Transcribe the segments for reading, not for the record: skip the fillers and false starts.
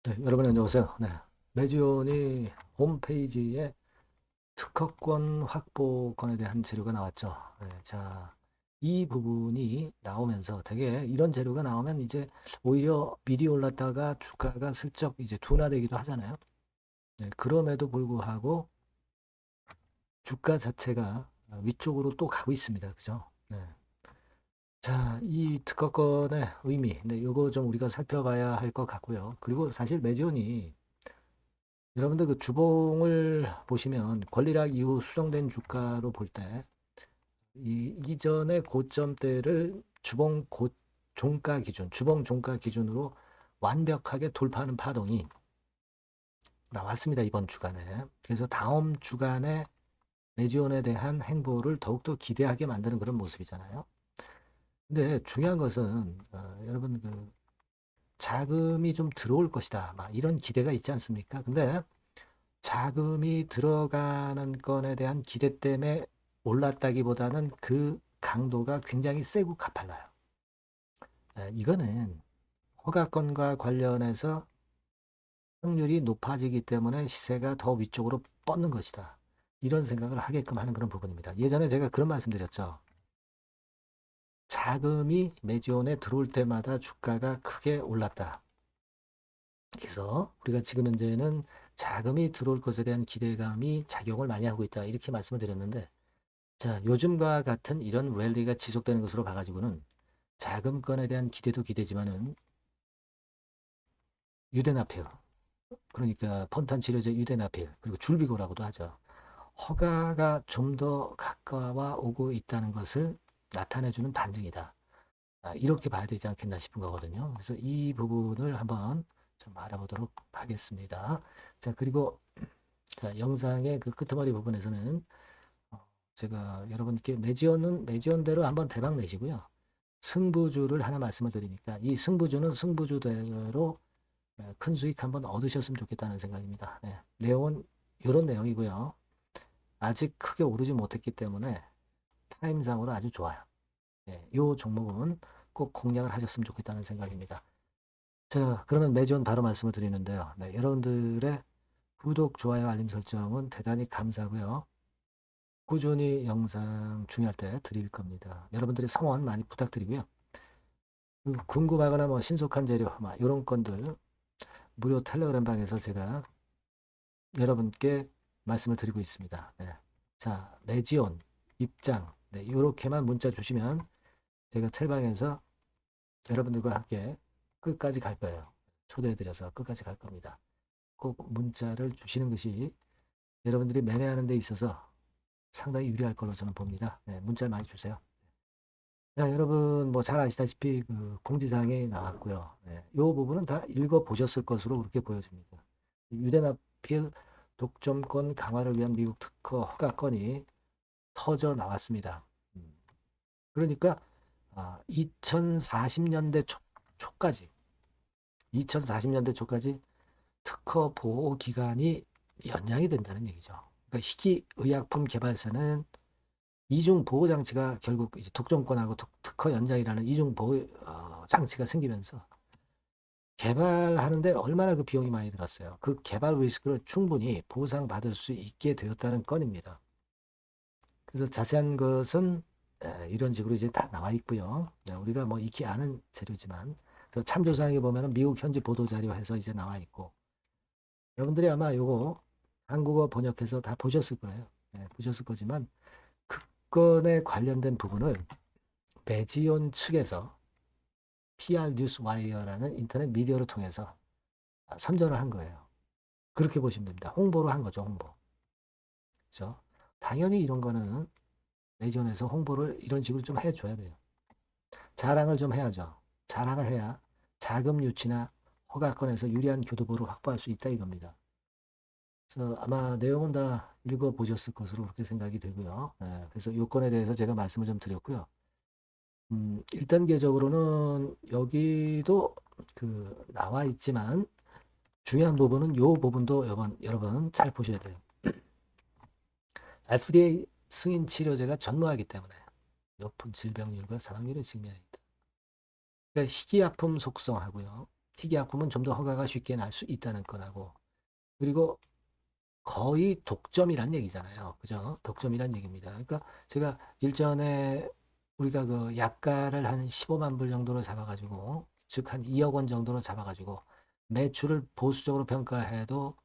네, 여러분 안녕하세요. 네, 메지온이 홈페이지에 특허권 확보권에 대한 재료가 나왔죠. 네, 자, 이 부분이 나오면서 되게 이런 재료가 나오면 이제 오히려 미리 올랐다가 주가가 슬쩍 이제 둔화되기도 하잖아요. 네, 그럼에도 불구하고 주가 자체가 위쪽으로 또 가고 있습니다. 그죠? 네. 자, 이 특허권의 의미, 네, 요거 좀 우리가 살펴봐야 할 것 같고요. 그리고 사실 메지온이 여러분들 그 주봉을 보시면 권리락 이후 수정된 주가로 볼 때 이전의 고점대를 주봉 종가 기준, 주봉 종가 기준으로 완벽하게 돌파하는 파동이 나왔습니다. 이번 주간에. 그래서 다음 주간에 레지온에 대한 행보를 더욱더 기대하게 만드는 그런 모습이잖아요. 근데 중요한 것은 여러분 그 자금이 좀 들어올 것이다. 막 이런 기대가 있지 않습니까? 근데 자금이 들어가는 건에 대한 기대 때문에 올랐다기보다는 그 강도가 굉장히 세고 가팔라요. 이거는 허가권과 관련해서 확률이 높아지기 때문에 시세가 더 위쪽으로 뻗는 것이다. 이런 생각을 하게끔 하는 그런 부분입니다. 예전에 제가 그런 말씀 드렸죠. 자금이 메지온에 들어올 때마다 주가가 크게 올랐다. 그래서 우리가 지금 현재는 자금이 들어올 것에 대한 기대감이 작용을 많이 하고 있다. 이렇게 말씀을 드렸는데 자, 요즘과 같은 이런 랠리가 지속되는 것으로 봐가지고는 자금권에 대한 기대도 기대지만은 유대나필, 그러니까 폰탄 치료제 유대나필, 그리고 줄비고라고도 하죠. 허가가 좀 더 가까워 오고 있다는 것을 나타내주는 반증이다. 이렇게 봐야 되지 않겠나 싶은 거거든요. 그래서 이 부분을 한번 좀 알아보도록 하겠습니다. 자, 그리고 자, 영상의 그 끄트머리 부분에서는 제가 여러분께 매지원대로 한번 대박 내시고요. 승부주를 하나 말씀을 드리니까 이 승부주는 승부주대로 큰 수익 한번 얻으셨으면 좋겠다는 생각입니다. 네. 내용은 이런 내용이고요. 아직 크게 오르지 못했기 때문에 타임상으로 아주 좋아요. 네. 이 종목은 꼭 공략을 하셨으면 좋겠다는 생각입니다. 자, 그러면 매주원 바로 말씀을 드리는데요. 네, 여러분들의 구독, 좋아요, 알림 설정은 대단히 감사하고요. 꾸준히 영상 중요할 때 드릴 겁니다. 여러분들의 성원 많이 부탁드리고요. 궁금하거나 뭐 신속한 재료, 이런 건들 무료 텔레그램 방에서 제가 여러분께 말씀을 드리고 있습니다. 네. 자, 매지온 입장, 네, 이렇게만 문자 주시면 제가 텔방에서 여러분들과 함께 끝까지 갈 거예요. 초대해드려서 끝까지 갈 겁니다. 꼭 문자를 주시는 것이 여러분들이 매매하는 데 있어서 상당히 유리할 걸로 저는 봅니다. 네, 문자를 많이 주세요. 자, 여러분 뭐 잘 아시다시피 그 공지사항이 나왔고요. 네, 이 부분은 다 읽어보셨을 것으로 그렇게 보여집니다. 유대나필 독점권 강화를 위한 미국 특허 허가건이 터져 나왔습니다. 그러니까 2040년대 초까지 2040년대 초까지 특허 보호 기간이 연장이 된다는 얘기죠. 그러니까 희귀의약품 개발사는 이중 보호 장치가 결국 이제 독점권하고 특허 연장이라는 이중 보호 장치가 생기면서 개발하는데 얼마나 그 비용이 많이 들었어요. 그 개발 리스크를 충분히 보상받을 수 있게 되었다는 건입니다. 그래서 자세한 것은 이런 식으로 이제 다 나와 있고요. 우리가 뭐 익히 아는 재료지만 그래서 참조사항에 보면은 미국 현지 보도 자료해서 이제 나와 있고 여러분들이 아마 요거 한국어 번역해서 다 보셨을 거예요. 보셨을 거지만 그 건에 관련된 부분을 매지온 측에서 PR 뉴스 와이어라는 인터넷 미디어를 통해서 선전을 한 거예요. 그렇게 보시면 됩니다. 홍보를 한 거죠, 홍보. 그죠? 당연히 이런 거는 매지온에서 홍보를 이런 식으로 좀 해줘야 돼요. 자랑을 좀 해야죠. 자랑을 해야 자금 유치나 허가권에서 유리한 교두보를 확보할 수 있다 이겁니다. 그래서 아마 내용은 다 읽어보셨을 것으로 그렇게 생각이 되고요. 그래서 요건에 대해서 제가 말씀을 좀 드렸고요. 1단계적으로는 여기도 그 나와 있지만 중요한 부분은 요 부분도 여러분 잘 보셔야 돼요. FDA 승인 치료제가 전무하기 때문에 높은 질병률과 사망률에 직면해 있다. 그러니까 희귀약품 속성하고요. 희귀약품은 좀 더 허가가 쉽게 날 수 있다는 거라고. 그리고 거의 독점이란 얘기잖아요. 그죠? 독점이란 얘기입니다. 그러니까 제가 일전에 우리가 그 약가를 한 15만 불 정도로 잡아가지고, 즉 한 2억 원 정도로 잡아가지고 매출을 보수적으로 평가해도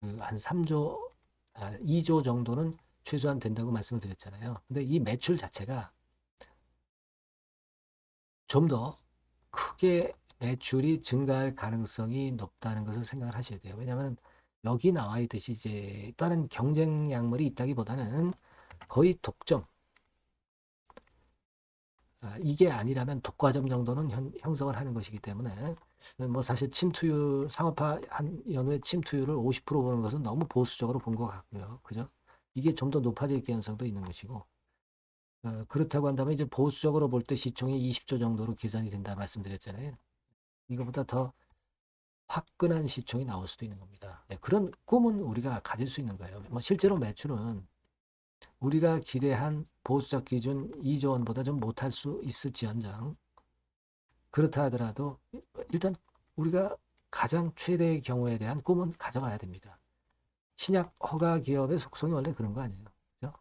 그 한 3조, 2조 정도는 최소한 된다고 말씀을 드렸잖아요. 근데 이 매출 자체가 좀 더 크게 매출이 증가할 가능성이 높다는 것을 생각을 하셔야 돼요. 왜냐하면 여기 나와 있듯이 이제 다른 경쟁 약물이 있다기보다는 거의 독점, 이게 아니라면 독과점 정도는 형성을 하는 것이기 때문에 뭐 사실 침투율, 상업화 한 연후에 침투율을 50% 보는 것은 너무 보수적으로 본 것 같고요. 그죠? 이게 좀 더 높아질 가능성도 있는 것이고, 그렇다고 한다면 이제 보수적으로 볼 때 시총이 20조 정도로 계산이 된다 말씀드렸잖아요. 이거보다 더 화끈한 시총이 나올 수도 있는 겁니다. 네, 그런 꿈은 우리가 가질 수 있는 거예요. 뭐 실제로 매출은 우리가 기대한 보수적 기준 2조 원보다 좀 못할 수 있을지언정, 그렇다 하더라도 일단 우리가 가장 최대의 경우에 대한 꿈은 가져가야 됩니다. 신약 허가 기업의 속성이 원래 그런 거 아니에요. 그죠?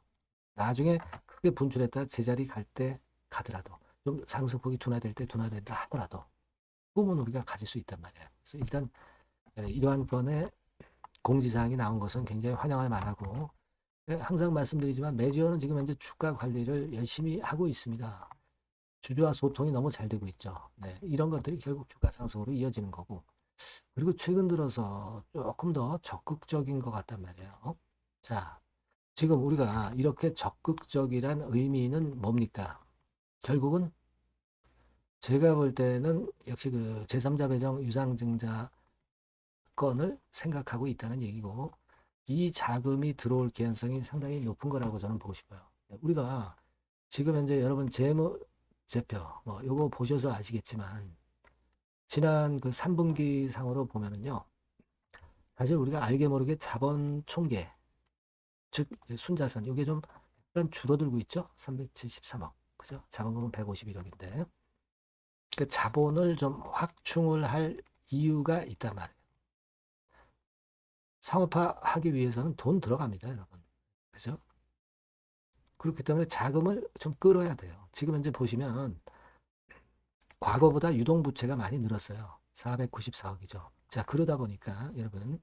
나중에 크게 분출했다 제자리 갈 때 가더라도, 좀 상승폭이 둔화될 때 둔화된다 하더라도 꿈은 우리가 가질 수 있단 말이에요. 그래서 일단 이러한 건에 공지사항이 나온 것은 굉장히 환영할 만하고, 항상 말씀드리지만 매지어는 지금 현재 주가 관리를 열심히 하고 있습니다. 주주와 소통이 너무 잘 되고 있죠. 네, 이런 것들이 결국 주가 상승으로 이어지는 거고, 그리고 최근 들어서 조금 더 적극적인 것 같단 말이에요. 자, 지금 우리가 이렇게 적극적이란 의미는 뭡니까? 결국은 제가 볼 때는 역시 그 제3자 배정 유상증자 건을 생각하고 있다는 얘기고, 이 자금이 들어올 개연성이 상당히 높은 거라고 저는 보고 싶어요. 우리가 지금 현재 여러분 재무제표 뭐 요거 보셔서 아시겠지만, 지난 그 3분기 상으로 보면은요, 사실 우리가 알게 모르게 자본 총계, 즉 순자산, 이게 좀 약간 줄어들고 있죠. 373억, 그죠? 자본금은 151억인데 그 자본을 좀 확충을 할 이유가 있단 말이에요. 상업화하기 위해서는 돈 들어갑니다, 여러분. 그죠? 그렇기 때문에 자금을 좀 끌어야 돼요. 지금 현재 보시면 과거보다 유동부채가 많이 늘었어요. 494억이죠. 자, 그러다 보니까 여러분,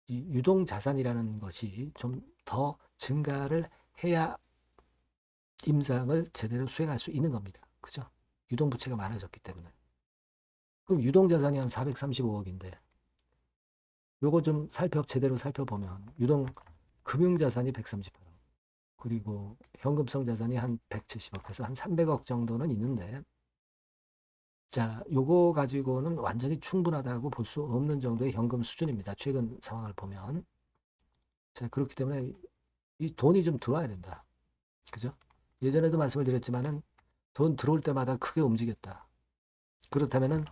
이 유동자산이라는 것이 좀 더 증가를 해야 임상을 제대로 수행할 수 있는 겁니다. 그죠? 유동부채가 많아졌기 때문에. 그럼 유동자산이 한 435억인데, 요거 좀 제대로 살펴보면, 금융자산이 138억, 그리고 현금성 자산이 한 170억 해서 한 300억 정도는 있는데, 자, 요거 가지고는 완전히 충분하다고 볼 수 없는 정도의 현금 수준입니다. 최근 상황을 보면. 자, 그렇기 때문에 이 돈이 좀 들어와야 된다. 그죠? 예전에도 말씀을 드렸지만은 돈 들어올 때마다 크게 움직였다. 그렇다면은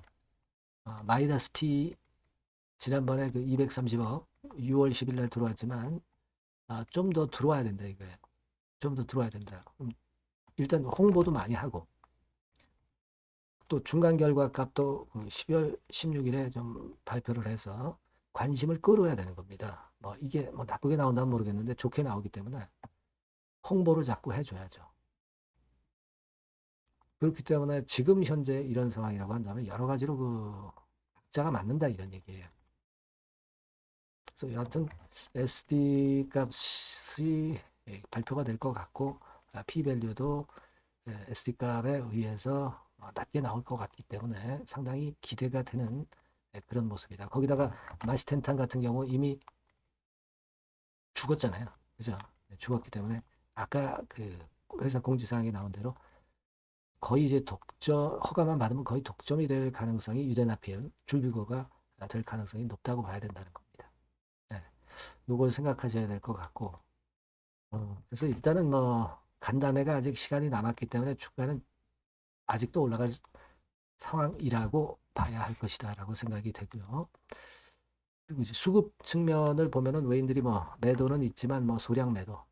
마이너스 P 지난번에 그 230억 6월 10일 날 들어왔지만 좀 더 들어와야 된다 이거예요. 좀 더 들어와야 된다. 일단 홍보도 많이 하고, 또 중간 결과 값도 12월 16일에 좀 발표를 해서 관심을 끌어야 되는 겁니다. 뭐 이게 뭐 나쁘게 나온다면 모르겠는데 좋게 나오기 때문에 홍보를 자꾸 해줘야죠. 그렇기 때문에 지금 현재 이런 상황이라고 한다면 여러 가지로 그 박자가 맞는다 이런 얘기예요. 그래서 여하튼 SD 값이 발표가 될 것 같고, P-밸류도 SD 값에 의해서 낮게 나올 것 같기 때문에 상당히 기대가 되는 그런 모습이다. 거기다가 마시텐탄 같은 경우 이미 죽었잖아요. 그죠? 죽었기 때문에 아까 그 회사 공지사항에 나온 대로 거의 이제 허가만 받으면 거의 독점이 될 가능성이, 유대나필, 줄비고가 될 가능성이 높다고 봐야 된다는 겁니다. 네. 요걸 생각하셔야 될 것 같고, 그래서 일단은 뭐 간담회가 아직 시간이 남았기 때문에 주가는 아직도 올라갈 상황이라고 봐야 할 것이다라고 생각이 되고요. 그리고 이제 수급 측면을 보면은 외인들이 뭐 매도는 있지만 뭐 소량 매도,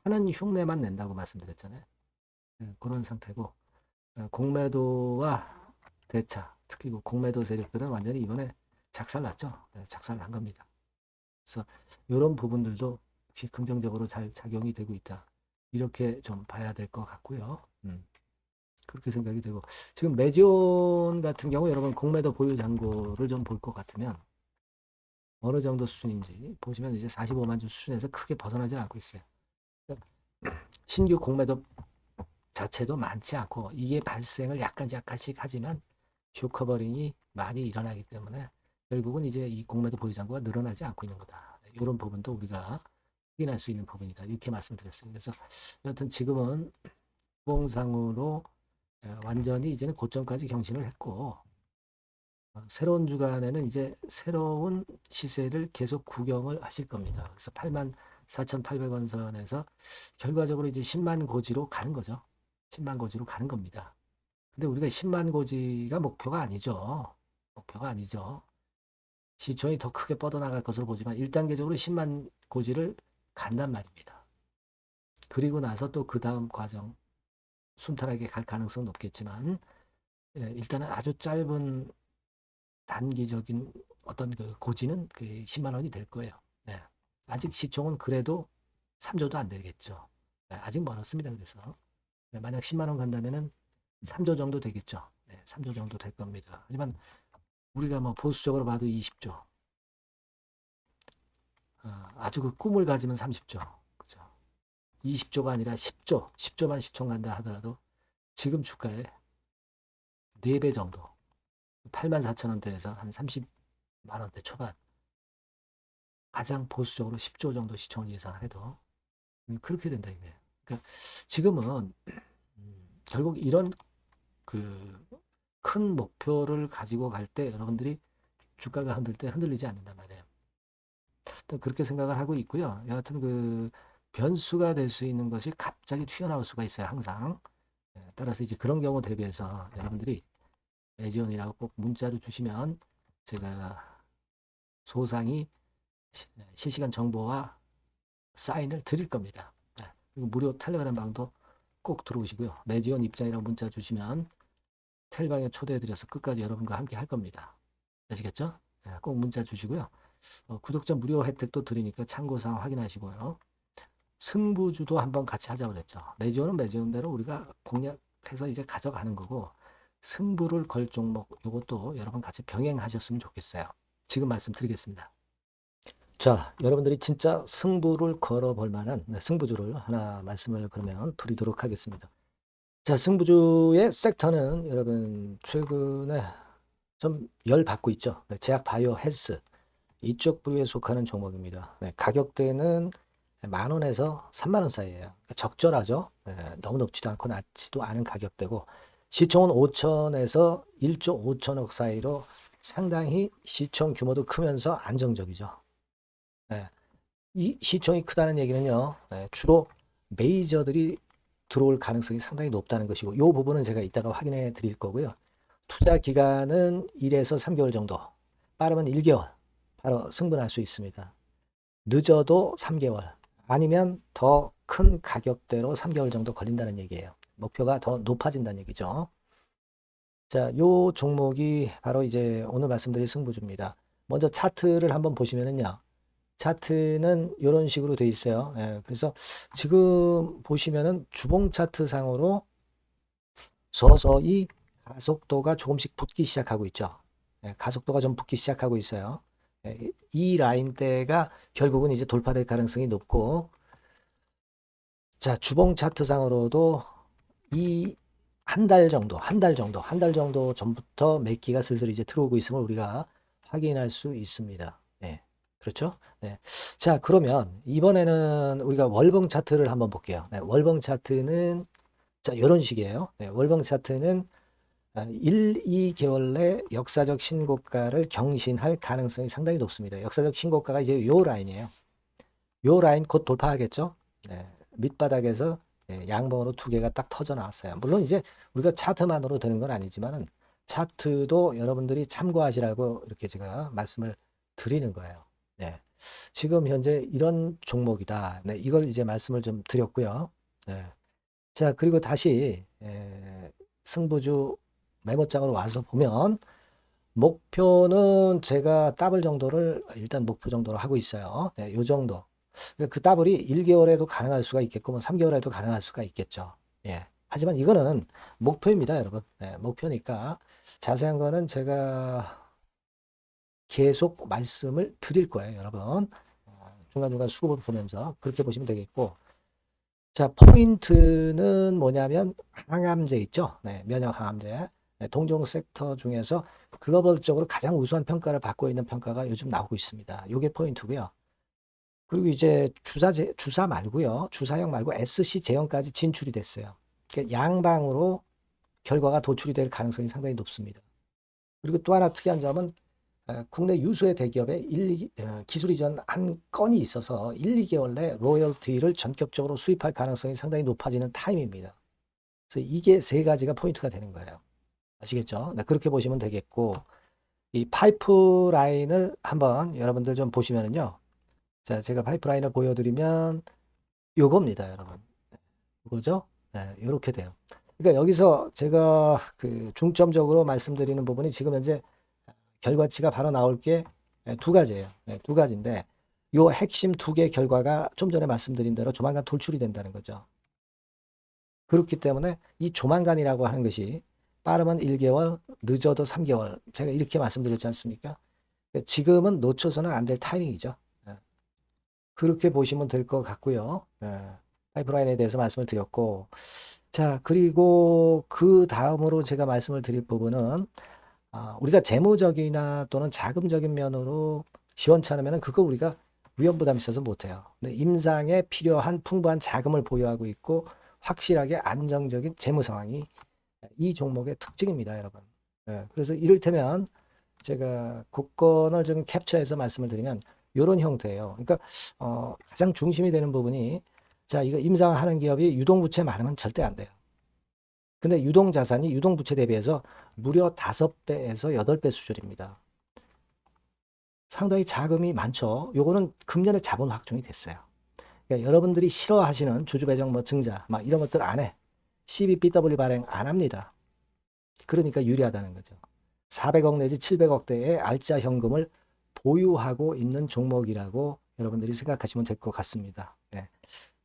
파는 흉내만 낸다고 말씀드렸잖아요. 그런 상태고, 공매도와 대차, 특히 그 공매도 세력들은 완전히 이번에 작살났죠. 네, 작살난 겁니다. 그래서 이런 부분들도 역시 긍정적으로 잘 작용이 되고 있다. 이렇게 좀 봐야 될 것 같고요. 그렇게 생각이 되고 지금 메지온 같은 경우 여러분 공매도 보유 잔고를 좀 볼 것 같으면 어느 정도 수준인지 보시면 이제 45만 주 수준에서 크게 벗어나지 않고 있어요. 신규 공매도 자체도 많지 않고 이게 발생을 약간씩 하지만 쇼커버링이 많이 일어나기 때문에 결국은 이제 이 공매도 보유 잔고가 늘어나지 않고 있는 거다. 이런 부분도 우리가 확인할 수 있는 부분이다. 이렇게 말씀드렸어요. 그래서 여하튼 지금은 봉상으로 완전히 이제는 고점까지 경신을 했고 새로운 주간에는 이제 새로운 시세를 계속 구경을 하실 겁니다. 그래서 84,800원 선에서 결과적으로 이제 10만 고지로 가는 거죠. 10만 고지로 가는 겁니다. 근데 우리가 10만 고지가 목표가 아니죠. 목표가 아니죠. 시총이 더 크게 뻗어나갈 것으로 보지만 1단계적으로 10만 고지를 간단 말입니다. 그리고 나서 또 그 다음 과정 순탄하게 갈 가능성은 높겠지만 일단은 아주 짧은 단기적인 어떤 그 고지는 그 10만 원이 될 거예요. 네. 아직 시총은 그래도 3조도 안 되겠죠. 네. 아직 멀었습니다. 그래서 네. 만약 10만 원 간다면은 3조 정도 되겠죠. 네. 3조 정도 될 겁니다. 하지만 우리가 뭐 보수적으로 봐도 20조. 아주 그 꿈을 가지면 30조. 그죠? 20조가 아니라 10조, 10조만 시총 간다 하더라도 지금 주가에 4배 정도. 84,000원대에서 한 30만 원대 초반. 가장 보수적으로 10조 정도 시총을 예상해도 그렇게 된다 이거예요. 그러니까 지금은 결국 이런 그 큰 목표를 가지고 갈 때 여러분들이 주가가 흔들 때 흔들리지 않는단 말이에요. 그렇게 생각을 하고 있고요. 여하튼 그 변수가 될 수 있는 것이 갑자기 튀어나올 수가 있어요. 항상. 따라서 이제 그런 경우 대비해서 여러분들이 매지온이라고 꼭 문자를 주시면 제가 소상히 실시간 정보와 사인을 드릴 겁니다. 그리고 무료 텔레그램 방도 꼭 들어오시고요. 매지온 입장이라고 문자 주시면 텔방에 초대해드려서 끝까지 여러분과 함께 할 겁니다. 아시겠죠? 꼭 문자 주시고요. 구독자 무료 혜택도 드리니까 참고사항 확인하시고요. 승부주도 한번 같이 하자고 그랬죠. 매지온은 매지온대로 우리가 공략해서 이제 가져가는 거고 승부를 걸 종목 이것도 여러분 같이 병행하셨으면 좋겠어요. 지금 말씀드리겠습니다. 자, 여러분들이 진짜 승부를 걸어볼 만한 승부주를 하나 말씀을 그러면 드리도록 하겠습니다. 자, 승부주의 섹터는 여러분 최근에 좀 열 받고 있죠. 제약 바이오 헬스 이쪽 부류에 속하는 종목입니다. 가격대는 10,000원에서 30,000원 사이에요. 그러니까 적절하죠. 너무 높지도 않고 낮지도 않은 가격대고 시총은 5천에서 1조 5천억 사이로 상당히 시총 규모도 크면서 안정적이죠. 이 시총이 크다는 얘기는요. 주로 메이저들이 들어올 가능성이 상당히 높다는 것이고 이 부분은 제가 이따가 확인해 드릴 거고요. 투자 기간은 1에서 3개월 정도, 빠르면 1개월 바로 승분할 수 있습니다. 늦어도 3개월 아니면 더 큰 가격대로 3개월 정도 걸린다는 얘기예요. 목표가 더 높아진다는 얘기죠. 자, 요 종목이 바로 이제 오늘 말씀드릴 승부주입니다. 먼저 차트를 한번 보시면은요. 차트는 이런 식으로 돼 있어요. 그래서 지금 보시면은 주봉 차트 상으로 서서히 가속도가 조금씩 붙기 시작하고 있죠. 가속도가 좀 붙기 시작하고 있어요. 이 라인대가 결국은 이제 돌파될 가능성이 높고, 자, 주봉 차트 상으로도 이 한 달 정도 전부터 매기가 슬슬 이제 들어오고 있음을 우리가 확인할 수 있습니다. 그렇죠? 자, 그러면 이번에는 우리가 월봉 차트를 한번 볼게요. 월봉 차트는 자, 이런 식이에요. 월봉 차트는 1, 2개월 내 역사적 신고가를 경신할 가능성이 상당히 높습니다. 역사적 신고가가 이제 요 라인이에요. 요 라인 곧 돌파하겠죠? 밑바닥에서 양봉으로 2개가 딱 터져 나왔어요. 물론 이제 우리가 차트만으로 되는 건 아니지만은 차트도 여러분들이 참고하시라고 이렇게 제가 말씀을 드리는 거예요. 지금 현재 이런 종목이다. 이걸 이제 말씀을 좀 드렸고요. 자, 그리고 다시 승부주 메모장으로 와서 보면 목표는 제가 더블 정도를 일단 목표 정도로 하고 있어요. 네, 요 정도. 그러니까 그 더블이 1개월에도 가능할 수가 있겠고, 뭐 3개월에도 가능할 수가 있겠죠. 예. 하지만 이거는 목표입니다, 여러분. 네, 목표니까 자세한 거는 제가 계속 말씀을 드릴 거예요, 여러분. 중간중간 수급을 보면서 그렇게 보시면 되겠고. 자, 포인트는 뭐냐면 항암제 있죠? 네, 면역 항암제. 네, 동종 섹터 중에서 글로벌적으로 가장 우수한 평가를 받고 있는 평가가 요즘 나오고 있습니다. 요게 포인트고요. 그리고 이제 주사 말고요. 주사형 말고 SC 제형까지 진출이 됐어요. 그러니까 양방으로 결과가 도출이 될 가능성이 상당히 높습니다. 그리고 또 하나 특이한 점은 국내 유수의 대기업에 기술 이전 한 건이 있어서 1, 2개월 내 로열티를 전격적으로 수입할 가능성이 상당히 높아지는 타임입니다. 그래서 이게 세 가지가 포인트가 되는 거예요. 아시겠죠? 네, 그렇게 보시면 되겠고, 이 파이프라인을 한번 여러분들 좀 보시면은요. 자, 제가 파이프라인을 보여드리면 요겁니다, 여러분. 이거죠? 네, 이렇게 돼요. 그러니까 여기서 제가 그 중점적으로 말씀드리는 부분이 지금 현재 결과치가 바로 나올 게 두 가지예요. 네, 두 가지인데 요 핵심 두 개 결과가 좀 전에 말씀드린 대로 조만간 돌출이 된다는 거죠. 그렇기 때문에 이 조만간이라고 하는 것이 빠르면 1개월, 늦어도 3개월. 제가 이렇게 말씀드렸지 않습니까? 지금은 놓쳐서는 안 될 타이밍이죠. 네. 그렇게 보시면 될 것 같고요. 네. 파이프라인에 대해서 말씀을 드렸고, 자, 그리고 그 다음으로 제가 말씀을 드릴 부분은 우리가 재무적이나 또는 자금적인 면으로 시원찮으면 그거 우리가 위험 부담이 있어서 못해요. 근데 임상에 필요한 풍부한 자금을 보유하고 있고 확실하게 안정적인 재무 상황이 이 종목의 특징입니다, 여러분. 예, 그래서 이를테면 제가 국권을 좀 캡처해서 말씀을 드리면 이런 형태예요. 그러니까 가장 중심이 되는 부분이 자, 이거 임상하는 기업이 유동부채 많으면 절대 안 돼요. 근데 유동자산이 유동부채 대비해서 무려 5배에서 8배 수준입니다. 상당히 자금이 많죠. 요거는 금년에 자본 확정이 됐어요. 그러니까 여러분들이 싫어하시는 주주배정 뭐 증자 막 이런 것들 안 해. CBBW 발행 안 합니다. 그러니까 유리하다는 거죠. 400억 내지 700억대의 알짜 현금을 보유하고 있는 종목이라고 여러분들이 생각하시면 될 것 같습니다. 네.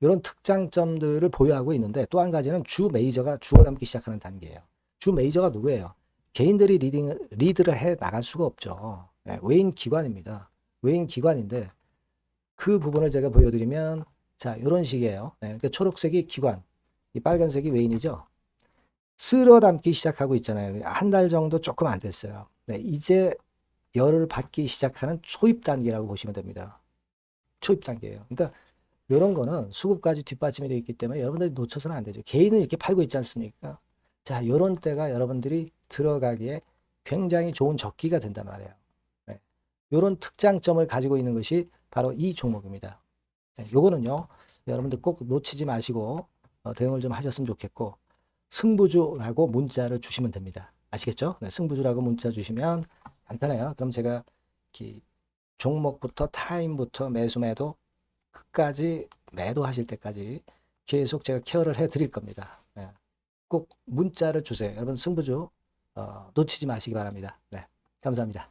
이런 특장점들을 보유하고 있는데 또 한 가지는 주 메이저가 죽어남기 시작하는 단계예요. 주 메이저가 누구예요? 개인들이 리드를 해 나갈 수가 없죠. 네, 외인 기관입니다. 외인 기관인데 그 부분을 제가 보여드리면 자 이런 식이에요. 네, 그러니까 초록색이 기관, 이 빨간색이 외인이죠. 쓸어 담기 시작하고 있잖아요. 한 달 정도 조금 안 됐어요. 네, 이제 열을 받기 시작하는 초입 단계라고 보시면 됩니다. 초입 단계예요. 그러니까 이런 거는 수급까지 뒷받침이 되어 있기 때문에 여러분들이 놓쳐서는 안 되죠. 개인은 이렇게 팔고 있지 않습니까? 자, 이런 때가 여러분들이 들어가기에 굉장히 좋은 적기가 된단 말이에요. 네. 이런 특장점을 가지고 있는 것이 바로 이 종목입니다. 네, 요거는요, 여러분들 꼭 놓치지 마시고 대응을 좀 하셨으면 좋겠고, 승부주라고 문자를 주시면 됩니다. 아시겠죠? 네, 승부주라고 문자 주시면 간단해요. 그럼 제가 이렇게 종목부터 타임부터 매수 매도 끝까지 매도하실 때까지 계속 제가 케어를 해 드릴 겁니다. 네. 꼭 문자를 주세요. 여러분 승부주 놓치지 마시기 바랍니다. 네, 감사합니다.